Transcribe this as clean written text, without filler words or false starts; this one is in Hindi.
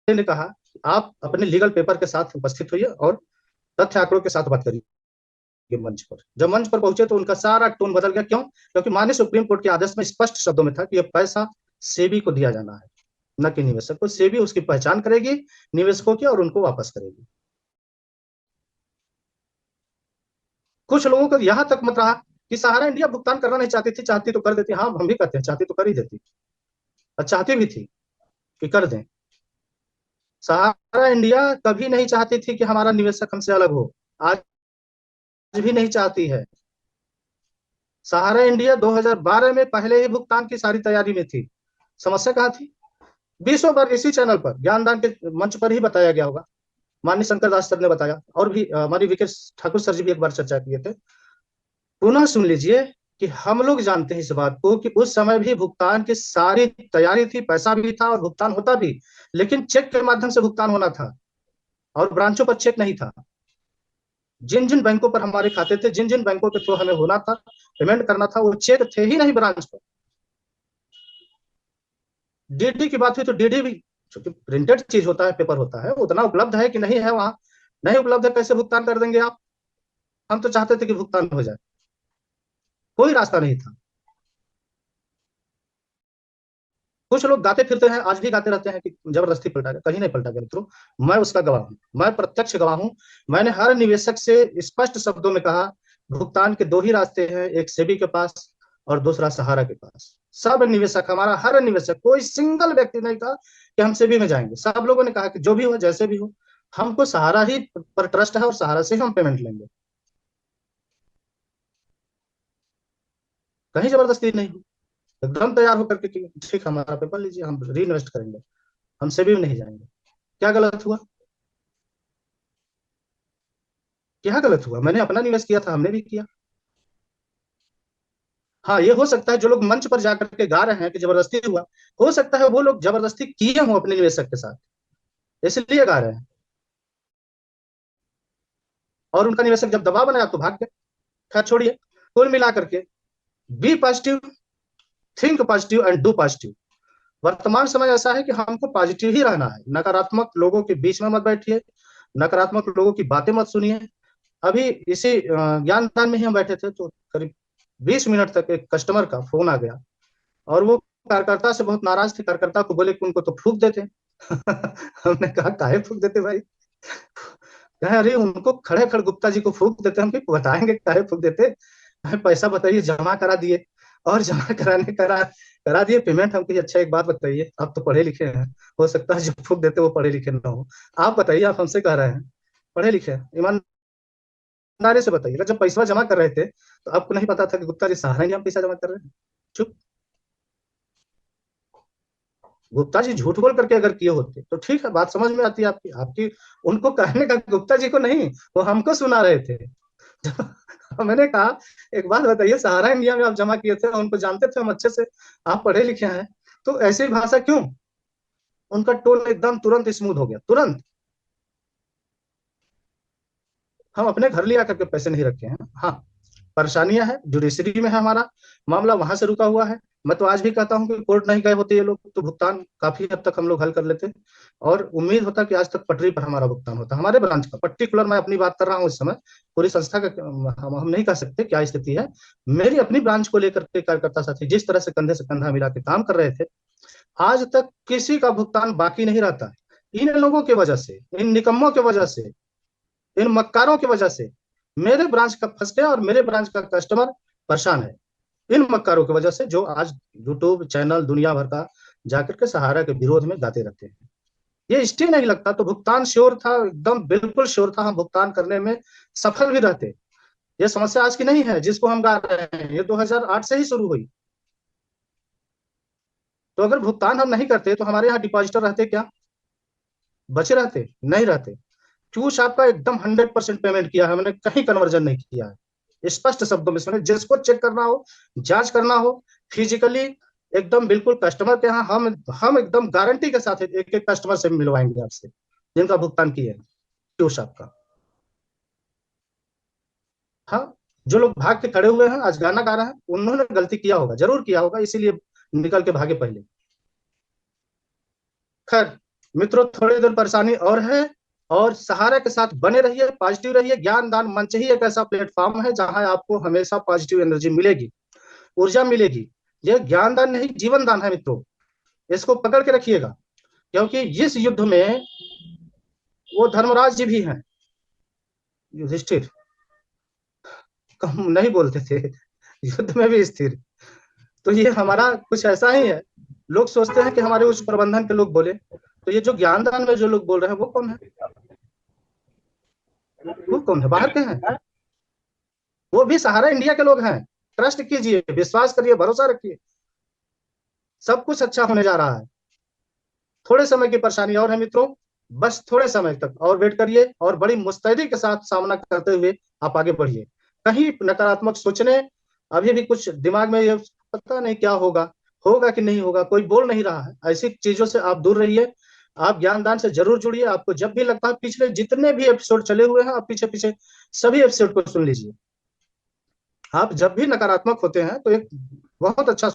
ने कहा कि आप अपने लीगल पेपर के साथ उपस्थित होइए और तथ्य आंकड़ों के साथ बात करिए मंच पर। जब मंच पर पहुंचे तो उनका सारा टोन बदल गया। क्यों? क्योंकि माननीय सुप्रीम कोर्ट के आदेश में स्पष्ट शब्दों में था कि यह पैसा सेबी को दिया जाना है, न कि निवेशक को। सेबी उसकी पहचान करेगी निवेशकों की और उनको वापस करेगी। कुछ लोगों को यहां तक मत रहा कि सहारा इंडिया भुगतान करना नहीं चाहती थी, चाहती तो कर देती। हाँ, हम भी कहते हैं चाहती तो कर ही देती, और चाहती भी थी कि कर दें। सहारा इंडिया कभी नहीं चाहती थी कि हमारा निवेशक हमसे अलग हो, आज भी नहीं चाहती है। सहारा इंडिया 2012 में पहले ही भुगतान की सारी तैयारी में थी। समस्या कहाँ थी? 20 बार इसी चैनल पर, ज्ञानदान के मंच पर ही बताया गया होगा। माननीय शंकर दास सर ने बताया, और भी हमारी विकेश ठाकुर सर जी भी एक बार चर्चा किए थे। पुनः सुन लीजिए कि हम लोग जानते हैं इस बात को कि उस समय भी भुगतान की सारी तैयारी थी, पैसा भी था और भुगतान होता भी, लेकिन चेक के माध्यम से भुगतान होना था और ब्रांचों पर चेक नहीं था। जिन जिन बैंकों पर हमारे खाते थे, जिन जिन बैंकों के थ्रू हमें होना था, पेमेंट करना था, वो चेक थे ही नहीं ब्रांच पर। डीडी की बात हुई तो डीडी भी, चूंकि प्रिंटेड चीज होता है, पेपर होता है, उतना उपलब्ध है कि नहीं है वहां? नहीं उपलब्ध है, कैसे भुगतान कर देंगे आप? हम तो चाहते थे कि भुगतान हो जाए, कोई रास्ता नहीं था। कुछ लोग गाते फिरते हैं, आज भी गाते रहते हैं कि जबरदस्ती पलटा गया। कहीं नहीं पलटा गया मित्रों, मैं उसका गवाह हूं, मैं प्रत्यक्ष गवाह हूं। मैंने हर निवेशक से स्पष्ट शब्दों में कहा, भुगतान के दो ही रास्ते हैं, एक सेबी के पास और दूसरा सहारा के पास। सब निवेशक, हमारा हर निवेशक, कोई सिंगल व्यक्ति नहीं कहा कि हम सेबी में जाएंगे। सब लोगों ने कहा कि जो भी हो, जैसे भी हो, हमको सहारा ही पर ट्रस्ट है और सहारा से ही हम पेमेंट लेंगे। कहीं जबरदस्ती नहीं हुई, एकदम तैयार होकर के कि ठीक, हमारा पेपर लीजिए, हम री इन्वेस्ट करेंगे, हम सेबी में नहीं जाएंगे। क्या गलत हुआ? क्या गलत हुआ? मैंने अपना निवेश किया था, हमने भी किया। हाँ, ये हो सकता है जो लोग मंच पर जाकर के गा रहे हैं कि जबरदस्ती हुआ, हो सकता है वो लोग जबरदस्ती किए हों अपने निवेशक के साथ, इसलिए गा रहे हैं। और उनका निवेशक जब दबाव बनाया तो भाग गए। खैर छोड़िए, कुल मिलाकर के be positive, think positive and do positive. वर्तमान समय ऐसा है कि हमको पॉजिटिव ही रहना है। नकारात्मक लोगों के बीच में मत बैठिए, नकारात्मक लोगों की बातें मत सुनिए। अभी इसी ज्ञानदान में ही हम बैठे थे तो करीब 20 मिनट तक एक कस्टमर का फोन आ गया, और वो कार्यकर्ता से बहुत नाराज थे। कार्यकर्ता को बोले कि उनको तो फूक देते। हमने कहा काहे फूक देते भाई? कहे अरे उनको खड़े खड़े गुप्ता जी को फूक देते, हम भी बताएंगे काहे फूक देते। पैसा बताइए, जमा करा दिए, और जमा कराने करा दिए पेमेंट। हम कही अच्छा एक बात बताइए, आप तो पढ़े लिखे हैं, हो सकता है जो फूक देते वो पढ़े लिखे ना हो। आप बताइए, आप हमसे कह रहे हैं पढ़े लिखे हैं, ईमानदारी से बताइएगा, जब पैसा जमा कर रहे थे तो आपको नहीं पता था कि गुप्ता जी सहारा नहीं हम पैसा जमा कर रहे हैं? चुप। गुप्ता जी झूठ बोल करके अगर किए होते तो ठीक है, बात समझ में आती है आपकी आपकी उनको कहने का गुप्ता जी को नहीं, वो हमको सुना रहे थे। मैंने कहा एक बात बताइए, सहारा इंडिया में आप जमा किए थे, उनको जानते थे हम अच्छे से, आप पढ़े लिखे हैं, तो ऐसी भाषा क्यों? उनका टोन एकदम तुरंत स्मूथ हो गया, तुरंत। हम अपने घर ले आकर के पैसे नहीं रखे हैं। हाँ, परेशानियां हैं, जुडिशरी में है हमारा मामला, वहां से रुका हुआ है। मैं तो आज भी कहता हूं कि कोर्ट नहीं गए होते ये लोग तो भुगतान काफी हद तक हम लोग हल कर लेते, और उम्मीद होता कि आज तक पटरी पर हमारा भुगतान होता। हमारे ब्रांच का पर्टिकुलर मैं अपनी बात कर रहा हूँ इस समय, पूरी संस्था का हम नहीं कह सकते क्या स्थिति है। मेरी अपनी ब्रांच को लेकर के कार्यकर्ता साथी जिस तरह से कंधे से कंधा मिला के काम कर रहे थे, आज तक किसी का भुगतान बाकी नहीं रहता है। इन लोगों की वजह से, इन निकम्मों की वजह से, इन मक्कारों की वजह से मेरे ब्रांच का फंस गया और मेरे ब्रांच का कस्टमर परेशान है। इन मक्कारों की वजह से जो आज यूट्यूब चैनल दुनिया भर का जाकर के सहारा के विरोध में गाते रहते हैं। ये स्टे नहीं लगता तो भुगतान श्योर था, एकदम बिल्कुल श्योर था, हम भुगतान करने में सफल भी रहते। ये समस्या आज की नहीं है जिसको हम गा रहे हैं, ये 2008 से ही शुरू हुई। तो अगर भुगतान हम नहीं करते तो हमारे यहाँ डिपॉजिटर रहते क्या? बचे रहते? नहीं रहते। चूस आपका एकदम 100% पेमेंट किया है, मैंने कहीं कन्वर्जन नहीं किया है। स्पष्ट शब्दों में सुने, जिसको चेक करना हो, जांच करना हो, फिजिकली एकदम बिल्कुल कस्टमर के यहाँ हम एकदम गारंटी के साथ एक एक कस्टमर से मिलवाएंगे आपसे जिनका भुगतान किए हैं चूस आपका। हाँ, जो लोग भाग के खड़े हुए हैं आज गाना गा रहे हैं, उन्होंने गलती किया होगा, जरूर किया होगा, इसीलिए निकल के भागे पहले। खैर, मित्रों थोड़ी देर परेशानी और है, और सहारा के साथ बने रहिए, पॉजिटिव रहिए। ज्ञान दान मंच ही एक ऐसा प्लेटफॉर्म है जहां आपको हमेशा पॉजिटिव एनर्जी मिलेगी, ऊर्जा मिलेगी। ये ज्ञान दान नहीं, जीवन दान है मित्रों, इसको पकड़ के रखिएगा। क्योंकि इस युद्ध में वो धर्मराज जी भी हैं, युधिष्ठिर कम नहीं बोलते थे, युद्ध में भी स्थिर। तो ये हमारा कुछ ऐसा ही है। लोग सोचते हैं कि हमारे उच्च प्रबंधन के लोग बोले, तो ये जो ज्ञानदान में जो लोग बोल रहे हैं वो कौन है? वो कौन है? बाहर के हैं, वो भी सहारा इंडिया के लोग हैं। ट्रस्ट कीजिए, विश्वास करिए, भरोसा रखिए, सब कुछ अच्छा होने जा रहा है। थोड़े समय की परेशानी और है मित्रों, बस थोड़े समय तक और वेट करिए, और बड़ी मुस्तैदी के साथ सामना करते हुए आप आगे बढ़िए। कहीं नकारात्मक सोचने, अभी भी कुछ दिमाग में ये पता नहीं क्या होगा, होगा कि नहीं होगा, कोई बोल नहीं रहा है, ऐसी चीजों से आप दूर रहिए। आप ज्ञानदान से जरूर जुड़िए। आपको जब भी लगता है, पिछले जितने भी एपिसोड चले हुए हैं, आप पीछे पीछे सभी एपिसोड को सुन लीजिए। आप जब भी नकारात्मक होते हैं तो एक बहुत अच्छा